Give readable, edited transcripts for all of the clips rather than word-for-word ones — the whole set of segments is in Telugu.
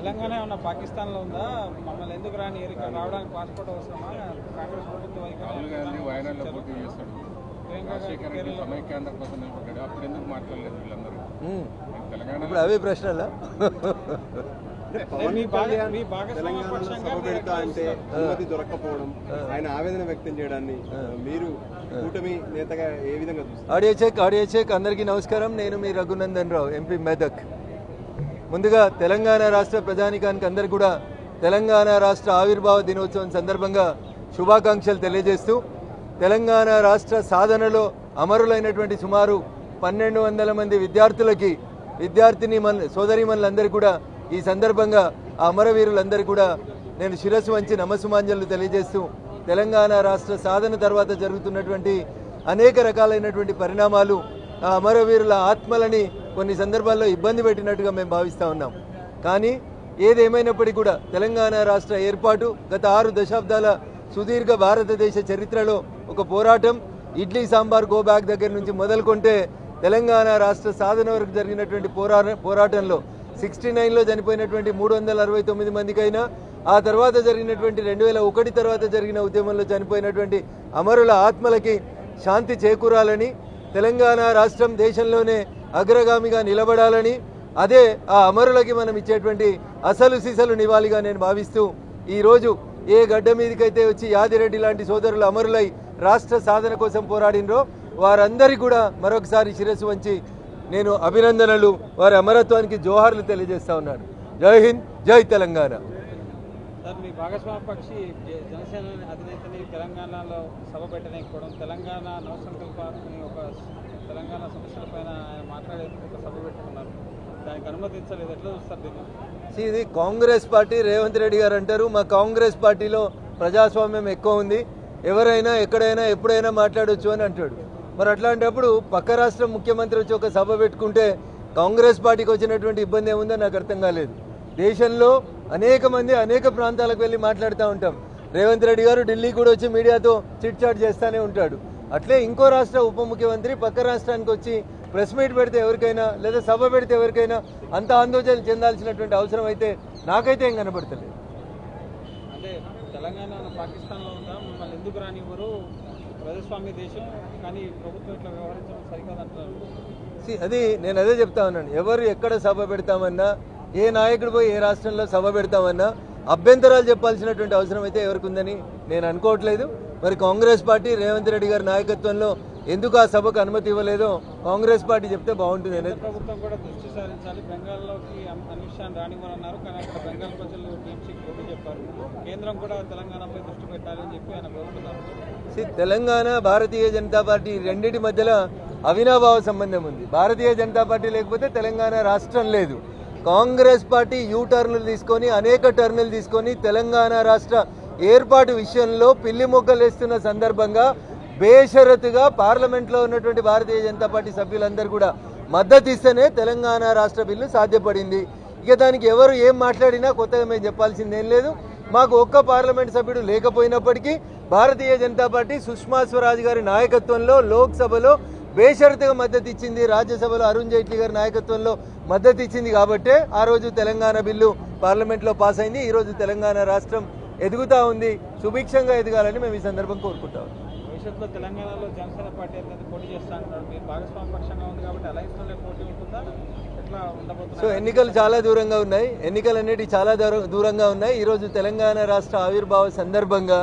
తెలంగాణ ఏమన్నా పాకిస్తాన్లో ఉందా? మమ్మల్ని ఎందుకు రాని రావడానికి పాస్పోర్ట్ అవసరమా? కాంగ్రెస్ ప్రభుత్వం రాహుల్ గాంధీ వయనాడులో పోటీ చేస్తాడు, రాజశేఖర్ రెడ్డి సమైక్యాంధ్ర కోసం నిలబడ్డాడు, అప్పుడు ఎందుకు మాట్లాడలేదు వీళ్ళందరూ? తెలంగాణ ఇప్పుడు అవే ప్రశ్నలా? సభ పెడతా అంటే అనుమతి దొరక్కపోవడం, ఆయన ఆవేదన వ్యక్తం చేయడాన్ని మీరు కూటమి నేతగా ఏ విధంగా చూస్తారు? Audio check. అందరికీ నమస్కారం. నేను మీ రఘునందన్ రావు, ఎంపీ మెదక్. ముందుగా తెలంగాణ రాష్ట్ర ప్రజానికానికి అందరికీ కూడా తెలంగాణ రాష్ట్ర ఆవిర్భావ దినోత్సవం సందర్భంగా శుభాకాంక్షలు తెలియజేస్తూ, తెలంగాణ రాష్ట్ర సాధనలో అమరులైనటువంటి సుమారు 1200 మంది విద్యార్థులకి, విద్యార్థిని సోదరీమణులందరికీ కూడా ఈ సందర్భంగా ఆ అమరవీరులందరికీ కూడా నేను శిరస్సు వంచి నమస్సుమాంజలు తెలియజేస్తూ, తెలంగాణ రాష్ట్ర సాధన తర్వాత జరుగుతున్నటువంటి అనేక రకాలైనటువంటి పరిణామాలు ఆ అమరవీరుల ఆత్మలని కొన్ని సందర్భాల్లో ఇబ్బంది పెట్టినట్టుగా మేము భావిస్తూ ఉన్నాం. కానీ ఏదేమైనప్పటికీ కూడా తెలంగాణ రాష్ట్ర ఏర్పాటు గత 6 దశాబ్దాల సుదీర్ఘ భారతదేశ చరిత్రలో ఒక పోరాటం. ఇడ్లీ సాంబార్ గో బ్యాక్ దగ్గర నుంచి మొదలుకొంటే తెలంగాణ రాష్ట్ర సాధన వరకు జరిగినటువంటి పోరాటంలో 69లో చనిపోయినటువంటి 369 మందికైనా, ఆ తర్వాత జరిగినటువంటి 2001 తర్వాత జరిగిన ఉద్యమంలో చనిపోయినటువంటి అమరుల ఆత్మలకి శాంతి చేకూరాలని, తెలంగాణ రాష్ట్రం దేశంలోనే అగ్రగామిగా నిలబడాలని, అదే ఆ అమరులకి మనం ఇచ్చేటువంటి అసలు సిసలు నివాళిగా నేను భావిస్తూ, ఈరోజు ఏ గడ్డ మీదకైతే వచ్చి యాదిరెడ్డి లాంటి సోదరులు అమరులై రాష్ట్ర సాధన కోసం పోరాడినరో వారందరికీ కూడా మరొకసారి శిరస్సు వంచి నేను అభినందనలు, వారి అమరత్వానికి జోహార్లు తెలియజేస్తా ఉన్నాను. జై హింద్, జై తెలంగాణ. సార్, మీ భాగస్వామ్య పక్షి జనసేన అధినేతని తెలంగాణలో సభ పెట్టలేకపోవడం, తెలంగాణ నవసంకల్పాన్ని ఒక తెలంగాణ సమస్యలపైన ఆయన మాట్లాడేందుకు ఒక సభ పెట్టుకున్నారు, దానికి అనుమతించలేదు. ఎట్లా చూస్తారు దీన్ని? ఇది కాంగ్రెస్ పార్టీ. రేవంత్ రెడ్డి గారు అంటారు మా కాంగ్రెస్ పార్టీలో ప్రజాస్వామ్యం ఎక్కువ ఉంది, ఎవరైనా ఎక్కడైనా ఎప్పుడైనా మాట్లాడవచ్చు అని అంటాడు. మరి అట్లాంటప్పుడు పక్క రాష్ట్రం ముఖ్యమంత్రి వచ్చి ఒక సభ పెట్టుకుంటే కాంగ్రెస్ పార్టీకి వచ్చినటువంటి ఇబ్బంది ఏముందో నాకు అర్థం కాలేదు. దేశంలో అనేక మంది అనేక ప్రాంతాలకు వెళ్ళి మాట్లాడుతూ ఉంటాం. రేవంత్ రెడ్డి గారు ఢిల్లీ కూడా వచ్చి మీడియాతో చిట్ చాట్ చేస్తూనే ఉంటాడు. అట్లే ఇంకో రాష్ట్ర ఉప ముఖ్యమంత్రి పక్క రాష్ట్రానికి వచ్చి ప్రెస్ మీట్ పెడితే ఎవరికైనా, లేదా సభ పెడితే ఎవరికైనా అంత ఆందోళన చెందాల్సినటువంటి అవసరం అయితే నాకైతే ఏం కనబడతలేదు. అంటే తెలంగాణ పాకిస్తాన్లో ఉందా? మమ్మల్ని ఎందుకు రానివ్వరు? ప్రజాస్వామ్య దేశం, కానీ ప్రభుత్వం ఇట్లా వ్యవహరించడం సరికాదంటారు. అది నేను అదే చెప్తా ఉన్నాను. ఎవరు ఎక్కడ సభ పెడతామన్నా, ఏ నాయకుడు పోయి ఏ రాష్ట్రంలో సభ పెడతామన్నా అభ్యంతరాలు చెప్పాల్సినటువంటి అవసరం అయితే ఎవరికి ఉందని నేను అనుకోవట్లేదు. మరి కాంగ్రెస్ పార్టీ రేవంత్ రెడ్డి గారి నాయకత్వంలో ఎందుకు ఆ సభకు అనుమతి ఇవ్వలేదో కాంగ్రెస్ పార్టీ చెప్తే బాగుంటుంది అనేది. ప్రభుత్వం కూడా దృష్టి సారించాలి. బెంగాల్లోకి అమిత్ షా రానివ్వరన్నారు, కానీ అక్కడ బెంగాల్ ప్రజలు టీమ్షీకి పోటీ చెప్పారు. కేంద్రం కూడా తెలంగాణపై దృష్టి పెట్టాలని చెప్పి ఆయన కోరుతున్నారు. తెలంగాణ, భారతీయ జనతా పార్టీ రెండింటి మధ్యలో అవినాభావ సంబంధం ఉంది. భారతీయ జనతా పార్టీ లేకపోతే తెలంగాణ రాష్ట్రం లేదు. కాంగ్రెస్ పార్టీ టర్నులు తీసుకొని, అనేక టర్నులు తీసుకొని తెలంగాణ రాష్ట్ర ఏర్పాటు విషయంలో పిల్లి మొగ్గలు వేస్తున్న సందర్భంగా బేషరతుగా పార్లమెంట్లో ఉన్నటువంటి భారతీయ జనతా పార్టీ సభ్యులందరూ కూడా మద్దతు ఇస్తేనే తెలంగాణ రాష్ట్ర బిల్లు సాధ్యపడింది. ఇక దానికి ఎవరు ఏం మాట్లాడినా కొత్తగా మేము చెప్పాల్సిందేం లేదు. మాకు ఒక్క పార్లమెంట్ సభ్యుడు లేకపోయినప్పటికీ భారతీయ జనతా పార్టీ సుష్మా స్వరాజ్ గారి నాయకత్వంలో లోక్సభలో బేషరతుగా మద్దతు ఇచ్చింది, రాజ్యసభలో అరుణ్ జైట్లీ గారి నాయకత్వంలో మద్దతు ఇచ్చింది. కాబట్టే ఆ రోజు తెలంగాణ బిల్లు పార్లమెంట్లో పాస్ అయింది. ఈరోజు తెలంగాణ రాష్ట్రం ఎదుగుతా ఉంది, సుభిక్షంగా ఎదగాలని మేము ఈ సందర్భం కోరుకుంటాం. భవిష్యత్తులో తెలంగాణలో జనసేన పార్టీ అనేది పోటీ చేస్తా అంటున్నారు. మీరు భాగస్వామ్య పక్షంగా ఉంది కాబట్టి అలయన్స్లో పోటీ ఉంటుందా? ఎట్లా ఉండబోతుంది? సో ఎన్నికలు చాలా దూరంగా ఉన్నాయి, ఎన్నికలు అనేవి చాలా దూరంగా ఉన్నాయి. ఈరోజు తెలంగాణ రాష్ట్ర ఆవిర్భావ సందర్భంగా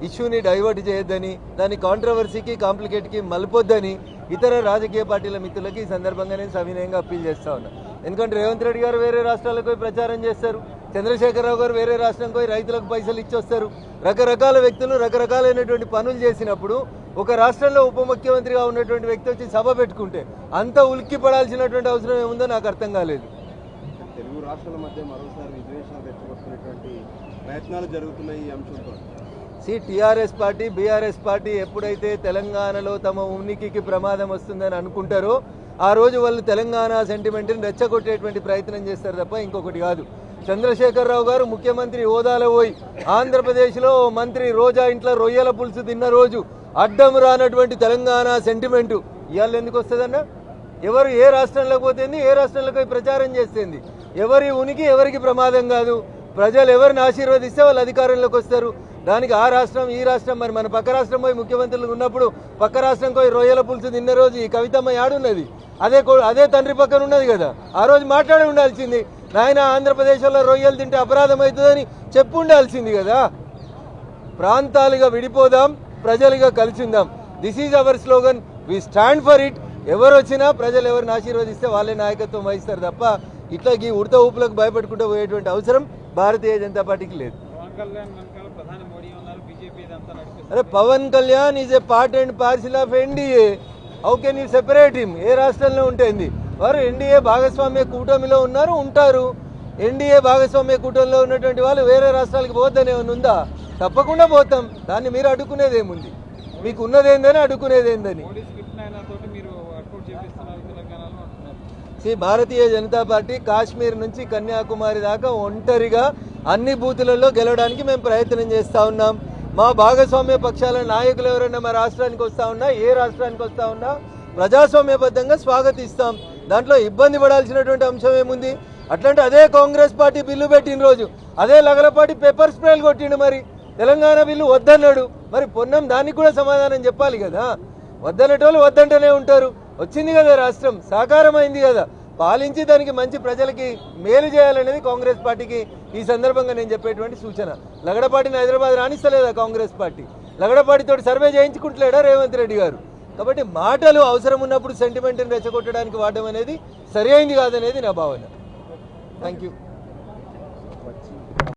ఇష్యూని డైవర్ట్ చేయొద్దని, దాని కాంట్రవర్సీకి కాంప్లికేట్కి మలపొద్దని ఇతర రాజకీయ పార్టీల మిత్రులకి ఈ సందర్భంగా నేను సవినయంగా అప్పీల్ చేస్తా ఉన్నా. ఎందుకంటే రేవంత్ రెడ్డి గారు వేరే రాష్ట్రాలకు పోయి ప్రచారం చేస్తారు, చంద్రశేఖరరావు గారు వేరే రాష్ట్రం పోయి రైతులకు పైసలు ఇచ్చొస్తారు. రకరకాల వ్యక్తులు రకరకాలైనటువంటి పనులు చేసినప్పుడు ఒక రాష్ట్రంలో ఉప ముఖ్యమంత్రిగా ఉన్నటువంటి వ్యక్తి వచ్చి సభ పెట్టుకుంటే అంత ఉలిక్కి పడాల్సినటువంటి అవసరం ఏముందో నాకు అర్థం కాలేదు. తెలుగు రాష్ట్రాల మధ్య మరోసారి విద్వేషాలు రెచ్చగొట్టుకునేటువంటి ప్రయత్నాలు జరుగుతున్నాయి ఈ అంశంతో. టీఆర్ఎస్ పార్టీ, బీఆర్ఎస్ పార్టీ ఎప్పుడైతే తెలంగాణలో తమ ఉనికికి ప్రమాదం వస్తుందని అనుకుంటారో ఆ రోజు వాళ్ళు తెలంగాణ సెంటిమెంట్ని రెచ్చగొట్టేటువంటి ప్రయత్నం చేస్తారు తప్ప ఇంకొకటి కాదు. చంద్రశేఖరరావు గారు ముఖ్యమంత్రి హోదాలో పోయి ఆంధ్రప్రదేశ్లో మంత్రి రోజా ఇంట్లో రొయ్యల పులుసు తిన్న రోజు అడ్డం రానటువంటి తెలంగాణ సెంటిమెంటు ఇవాళ ఎందుకు వస్తుందన్న? ఎవరు ఏ రాష్ట్రంలోకి పోతుంది, ఏ రాష్ట్రంలోకి ప్రచారం చేస్తుంది? ఎవరి ఉనికి ఎవరికి ప్రమాదం కాదు. ప్రజలు ఎవరిని ఆశీర్వదిస్తే వాళ్ళు అధికారంలోకి వస్తారు. దానికి ఆ రాష్ట్రం ఈ రాష్ట్రం, మరి మన పక్క రాష్ట్రం పోయి ముఖ్యమంత్రులు ఉన్నప్పుడు పక్క రాష్ట్రం పోయి రొయ్యల పులుసు తిన్న రోజు ఈ కవితమ్మ యాడున్నది? అదే తండ్రి పక్కన ఉన్నది కదా. ఆ రోజు మాట్లాడి ఉండాల్సింది, నాయన ఆంధ్రప్రదేశ్లో రొయ్యలు తింటే అపరాధం అవుతుందని చెప్పు ఉండాల్సింది కదా. ప్రాంతాలుగా విడిపోదాం, ప్రజలుగా కలిసిందాం. This is our slogan, we stand for it. ఎవరు వచ్చినా ప్రజలు ఎవరిని ఆశీర్వదిస్తే వాళ్ళే నాయకత్వం వహిస్తారు తప్ప ఇట్లా ఈ ఉడత ఊపులకు భయపెట్టుకుంటూ పోయేటువంటి అవసరం భారతీయ జనతా పార్టీకి లేదు. అరే Pawan Kalyan is a part and parcel of NDA. How can you separate him? ఏ రాష్ట్రంలో ఉంటుంది? వారు ఎన్డీఏ భాగస్వామ్య కూటమిలో ఉన్నారు, ఉంటారు. ఎన్డీఏ భాగస్వామ్య కూటమిలో ఉన్నటువంటి వాళ్ళు వేరే రాష్ట్రాలకు పోవద్దని ఏమైనా ఉందా? తప్పకుండా పోతాం. దాన్ని మీరు అడ్డుకునేదేముంది? మీకు ఉన్నదేందని అడ్డుకునేదేందని. భారతీయ జనతా పార్టీ కాశ్మీర్ నుంచి కన్యాకుమారి దాకా ఒంటరిగా అన్ని బూతులలో గెలవడానికి మేము ప్రయత్నం చేస్తా ఉన్నాం. మా భాగస్వామ్య పక్షాల నాయకులు ఎవరైనా మా రాష్ట్రానికి వస్తా ఉన్నా, ఏ రాష్ట్రానికి వస్తా ఉన్నా ప్రజాస్వామ్యబద్ధంగా స్వాగతిస్తాం. దాంట్లో ఇబ్బంది పడాల్సినటువంటి అంశం ఏముంది? అట్లాంటి అదే కాంగ్రెస్ పార్టీ బిల్లు పెట్టిన రోజు అదే లగలపాటి పెప్పర్ స్ప్రేలు కొట్టిండు. మరి తెలంగాణ బిల్లు వద్దన్నాడు. మరి పొన్నం దానికి కూడా సమాధానం చెప్పాలి కదా. వద్దనేటోళ్ళు వద్దంటూనే ఉంటారు. వచ్చింది కదా రాష్ట్రం, సాకారమైంది కదా, పాలించి దానికి మంచి ప్రజలకి మేలు చేయాలనేది కాంగ్రెస్ పార్టీకి ఈ సందర్భంగా నేను చెప్పేటువంటి సూచన. లగడపాటిని హైదరాబాద్ రాణిస్తలేదా కాంగ్రెస్ పార్టీ? లగడపాటితో సర్వే చేయించుకుంటలేడా రేవంత్ రెడ్డి గారు? కాబట్టి మాటలు అవసరం ఉన్నప్పుడు సెంటిమెంట్ని రెచ్చగొట్టడానికి వాడడం అనేది సరి అయింది కాదనేది నా భావన. Thank you.